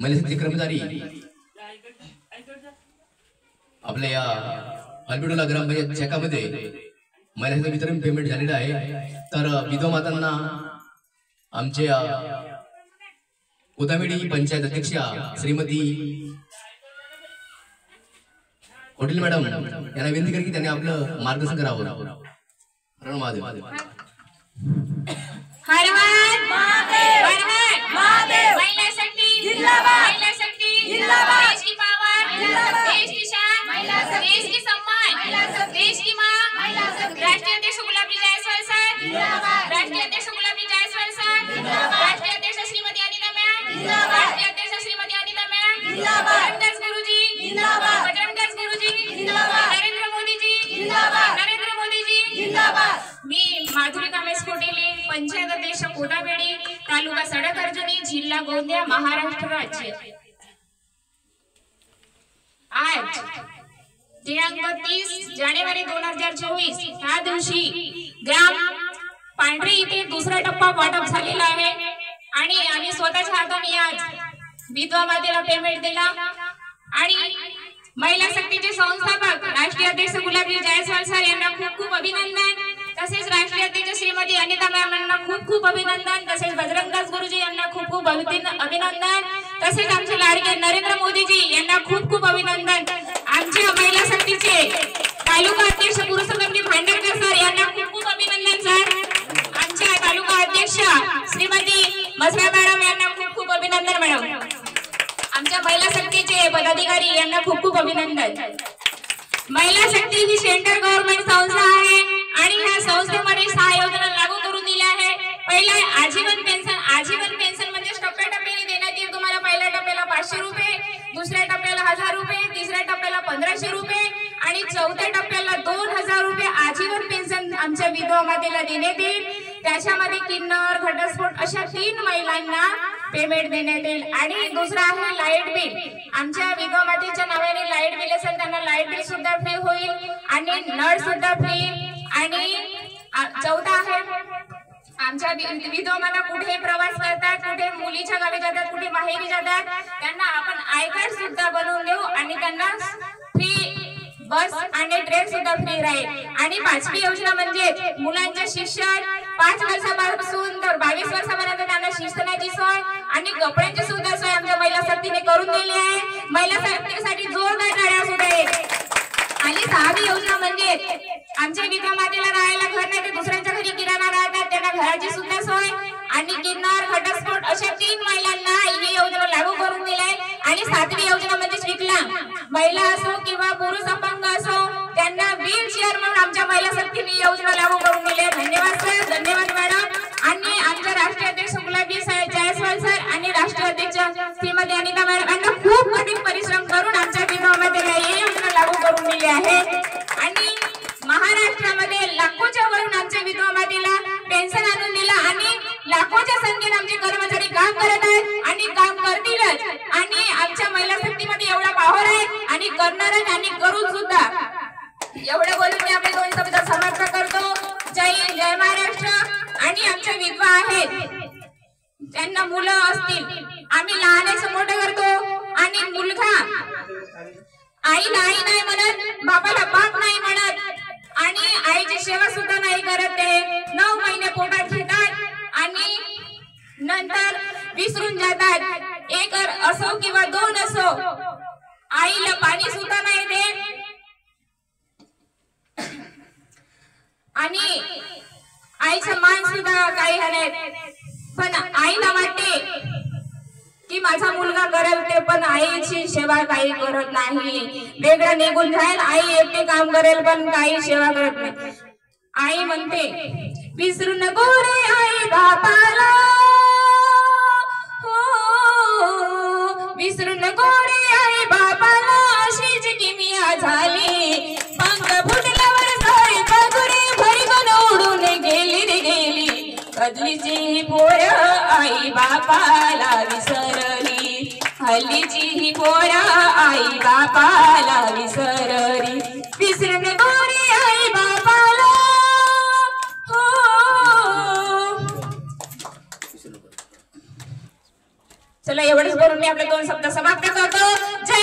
महिला कर्मचारी आपल्या या अल्बिडोला ग्रामपंचायत शाखामध्ये महिलांचं वितरण पेमेंट झालेलं आहे। तर विधवा मातांना आमच्या उदामेडी पंचायत अध्यक्षा श्रीमती होटेल मॅडम यांना विनंती करी की त्यांनी आपलं मार्गदर्शन करावं। महादेव हर हर महादेव, हर हर महादेव। महिला शक्ती जिंदाबाद, महिला शक्ती जिंदाबाद। देश की पावर, देश की शान, देश की सम्मान, देश की मां। राष्ट्रीय अध्यक्ष गुलाबी जायसवाल सर जिंदाबाद, राष्ट्रीय अध्यक्ष गुलाबी जायसवाल सर जिंदाबाद, राष्ट्रीय अध्यक्ष श्रीमती अनिता मैम जिंदाबाद, राष्ट्रीय अध्यक्ष श्रीमती अनिता मैम जिंदाबाद, बजरंगदास गुरुजी जिंदाबाद, बजरंगदास गुरुजी जिंदाबाद, नरेंद्र मोदी जी जिंदाबाद, नरेंद्र मोदी जी जिंदाबाद। मी माधुरी कामेश कोटेले, पंचायत अध्यक्ष कोटाबेडी, तालुका सडक अर्जुनी, जिल्हा गोंदिया, महाराष्ट्र राज्य। आज दिनांक 30 जानेवारी 2024 ह्या दिवशी ग्राम पांढरे इथे दुसरा टप्पा वाटप झालेला आहे आणि आम्ही स्वतःच्या हाताने आज विधवा मातेला पेमेंट दिला आणि महिला शक्तीचे संस्थापक राष्ट्रीय अध्यक्ष गुलाबी जायसवाल सर यांना खूप खूप अभिनंदन, तसेच राष्ट्रीय अध्यक्ष श्रीमती अनिता मॅम यांना खूप खूप अभिनंदन, तसेच बजरंगदास गुरुजी यांना खूप खूप अभिनंदन, तसेच आमचे लाडके नरेंद्र मोदीजी यांना खूप खूप अभिनंदन। आमच्या महिला शक्तीचे तालुका अध्यक्ष पुरुषोत्तमजी भांडरकर सर यांना खूप खूप अभिनंदन सर। आमच्या तालुका अध्यक्ष श्रीमती मसरा मॅडम यांना खूप खूप अभिनंदन मॅडम। आमच्या महिला शक्तीचे पदाधिकारी यांना खूप खूप अभिनंदन। महिला शक्ती ही सेंट्रल गव्हर्नमेंट संस्था आहे आणि ह्या संस्थेमध्ये 6 योजना लागू करून दिल्या आहे। पहिला आजीवन पेन्शन, आजीवन पेन्शन म्हणजे टप्प्याटप्प्याने देण्यात येईल तुम्हाला। पहिल्या टप्प्याला 500 रुपये, दुसऱ्या टप्प्याला 1000 रुपये, तिसऱ्या टप्प्याला 1500 रुपये आणि चौथ्या टप्प्याला 2000 रुपये आजीवन पेन्शन आमच्या विधवा मातेला देण्यात येईल। त्याच्यामध्ये किन्नर, घटस्फोट अशा 3 महिलांना पेमेंट देण्यात येईल। आणि दुसरा आहे लाईट बिल, आमच्या विधवा मातेच्या नावाने लाईट बिल असेल त्यांना लाईट बिल सुद्धा फ्री होईल आणि नळ सुद्धा फ्री। आणि चौथा आहे आमच्या विधवा माता कुठे प्रवास करतात, कुठे मुलीच्या गावी जातात, कुठे माहेरी जातात, त्यांना आपण आय कार्ड सुद्धा बनवून देऊ आणि त्यांना फ्री बस आणि ट्रेन सुद्धा फ्री राहील। आणि 5वी योजना म्हणजे मुलांचे शिक्षण 5 वर्षापासून तर 22 वर्षापर्यंत त्यांना शिक्षणाची सोय आणि कपड्यांची सुद्धा सोय आमच्या महिला शक्तीने करून दिली आहे। महिला शक्तीसाठी जोरदार टाळ्या सुद्धा आहेत। आणि 6वी योजना म्हणजे आमच्या विधवा मातेला राहायला घर नाही तर दुसऱ्यांच्या घरी किराणा राहतात, त्यांना घराची सुद्धा सोय आणि किन्नर, घटस्फोट अशा 3 महिलांना ही योजना लागू करून दिली। आणि 7वी योजना म्हणजे विकलांग महिला असो किंवा पुरुष अपंग असो त्यांना व्हीलचेअर म्हणून आमच्या महिला शक्तीने योजना लागू करून दिली। धन्यवाद सर, धन्यवाद मॅडम। आणि आमच्या राष्ट्रीय अध्यक्ष गुलाबी जायसवाल सर आणि राष्ट्रीय अध्यक्ष श्रीमती अनिता मॅडम यांना खूप कठीण परिश्रम करून आमच्या विधवा मातेला ही योजना लागू करून दिली आहे। आणि महाराष्ट्रामध्ये लाखोच्या वरून आमच्या विधवा मातेला पेन्शन आणून दिला आणि लाखोच्या संख्येने आमचे कर्मचारी काम करत आहेत आणि काम करतीलच। आणि आमच्या महिला शक्तीमध्ये एवढा पॉवर आहे आणि करणारच आणि करून सुद्धा। एवढं बोलून मी आपले 2 शब्द समाप्त करतो। जय हिंद, जय महाराष्ट्र। आणि आमच्या विधवा आहेत त्यांना मुलं असतील, आम्ही लहानाचं मोठं करतो आणि मुलगा आईला आई नाही म्हणत, बाबाला बाप नाही म्हणत आणि आईची सेवा सुद्धा नाही करत। ते 9 महिने पोटात घेतात आणि नंतर विसरून जातात। 1 असो किंवा 2 असो, आईला पाणी सुद्धा नाही देत आणि आईचं मान सुद्धा काही हलत। पण आईला वाटते की माझा मुलगा करेल ते, पण आईची सेवा काही करत नाही। वेगळं निघून जाईल, आई एकटे काम करेल पण काही सेवा करत नाही। आई म्हणते विसरू नको रे आई बापाला, विसरू नको रे आई बापाला, अशीच किमिया झाली। पंख फुटल्यावर सारी पाखरे भरकन उडून गेली रे गेली। कधीची पोर आई बापाला विसरली, हल्लीची ही पोर आई बापाला विसरली। विसरू नको रे आई बापाला, चला एवढंच करून मी आपले दोन शब्द समाप्त करतो.